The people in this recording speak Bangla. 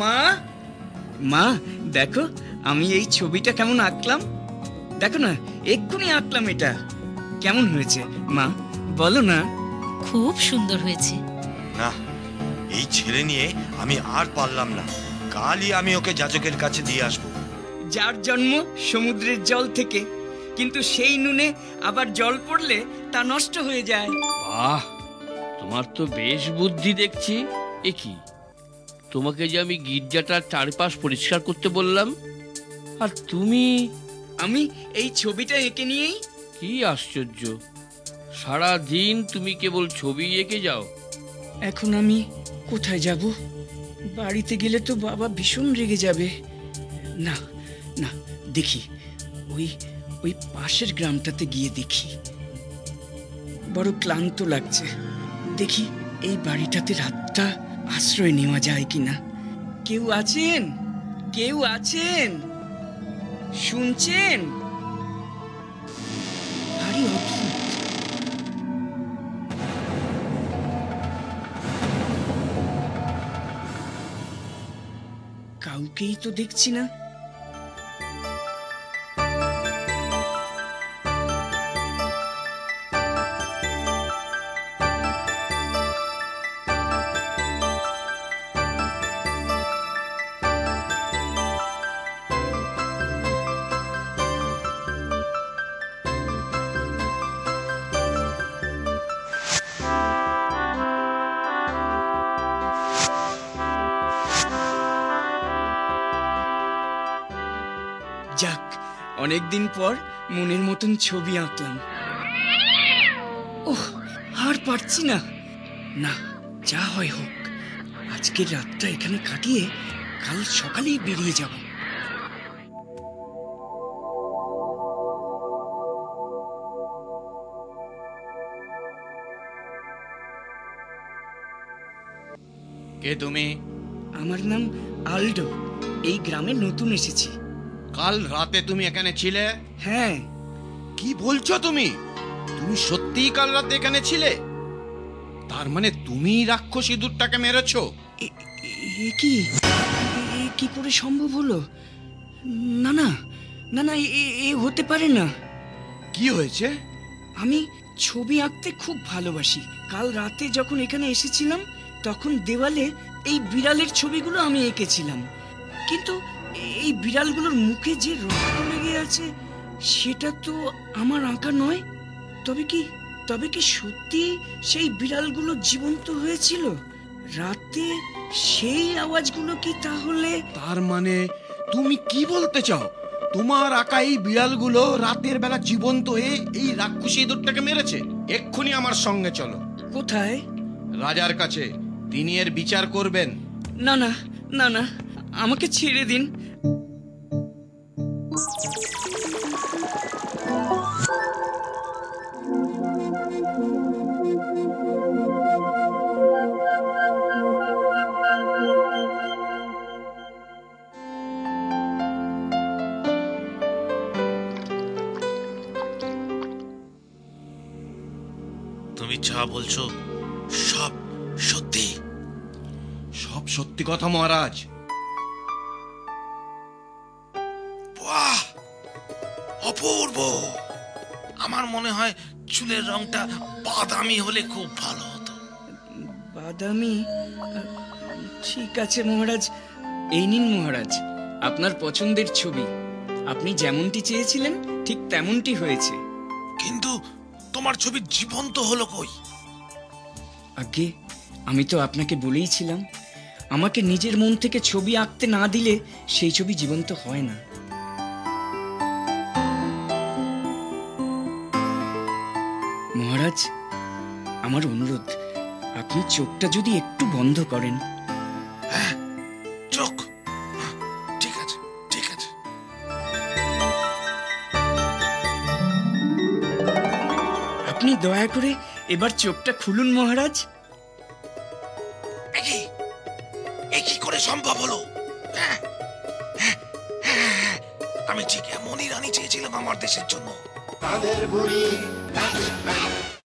মা, মা দেখো আমি এই ছবিটা কেমন আঁকলাম। দেখো না, এক্ষুনি আঁকলাম। এটা কেমন হয়েছে মা, বলো না। খুব সুন্দর হয়েছে। না, এই ছেলে নিয়ে আমি আর পারলাম না। কালই আমি ওকে যাজকের কাছে দিয়ে আসবো। যার জন্ম সমুদ্রের জল থেকে, কিন্তু সেই নুনে আবার জল পড়লে তা নষ্ট হয়ে যায়। বাহ, তোমার তো বেশ বুদ্ধি দেখছি। এ কি, তোমাকে যে আমি গির্জাটার চারপাশ পরিষ্কার করতে বললাম, আর তুমি? আমি এই ছবিটা এঁকে নিয়েই। কি আশ্চর্য, সারা দিন তুমি কেবল ছবি এঁকে যাও। এখন আমি কোথায় যাব? বাড়িতে গেলে তো বাবা ভীষণ রেগে যাবে। না না, দেখি ওই ওই পাশের গ্রামটাতে গিয়ে দেখি। বড় ক্লান্ত লাগছে, দেখি এই বাড়িটাতে রাতটা আশ্রয় নেওয়া যায় কিনা। কেউ আছেন? কেউ আছেন? শুনছেন? ভারী অদ্ভুত। কাউকেই তো দেখছি না। যাক, অনেকদিন পর মনের মতন ছবি আঁকলাম। ওহ, আর পারছি না। না, যা হয় হোক, আজকের রাতটা এখানে কাটিয়ে কাল সকালেই বেরিয়ে যাব। কে তুমি? আমার নাম আলডো, এই গ্রামে নতুন এসেছি। কাল রাতে তুমি এখানে ছিলে? হ্যাঁ। কি বলছো তুমি? তুমি সত্যিই কাল রাতে এখানে ছিলে? তার মানে তুমি রাক্ষসী দুধটাকে মেরেছো? এ কি, এ কি করে সম্ভব হলো? না না না না, এ হতে পারে না। কি হয়েছে? আমি ছবি আঁকতে খুব ভালোবাসি। কাল রাতে যখন এখানে এসেছিলাম তখন দেওয়ালে এই বিড়ালের ছবিগুলো আমি এঁকেছিলাম, কিন্তু এই বিড়ালগুলোর মুখে যে রক্ত লেগে আছে সেটা তো আমার আঁকা নয়। তবে কি সত্যি সেই বিড়ালগুলো জীবন্ত হয়েছিল রাতে? সেই আওয়াজগুলো কি তাহলে? তার মানে তুমি কি বলতে চাও? তোমার আঁকা এই বিড়ালগুলো রাতের বেলা জীবন্ত হয়ে এই রাক্ষসী দুধটাকে মেরেছে? এক্ষুনি আমার সঙ্গে চলো। কোথায়? রাজার কাছে। তিনি এর বিচার করবেন। না না না না, আমাকে ছেড়ে দিন। তুমি যা বলছো সব সত্যি? সব সত্যি কথা মহারাজ। বাহ, অপূর্ব। আমার মনে হয় চুলের রংটা বাদামি হলে খুব ভালো হতো। বাদামি? ঠিক আছে মহারাজ, এই নিন মহারাজ আপনার পছন্দের ছবি। আপনি যেমনটি চেয়েছিলেন ঠিক তেমনটি হয়েছে। কিন্তু তোমার ছবি জীবন্ত হলো কই? আগে আমি তো আপনাকে বলেইছিলাম, আমাকে নিজের মন থেকে ছবি আঁকতে না দিলে সেই ছবি জীবন্ত হয় না। মহারাজ, আমার অনুরোধ, আপনি চোখটা যদি একটু বন্ধ করেন। হ্যাঁ, চোখ। ঠিক আছে, ঠিক আছে। আপনি দয়া করে এবার চোখটা খুলুন মহারাজ। এ কি করে সম্ভব হলো? হ্যাঁ, হ্যাঁ, হ্যাঁ, আমি ঠিক এমনই রানী চেয়েছিলাম আমার দেশের জন্য।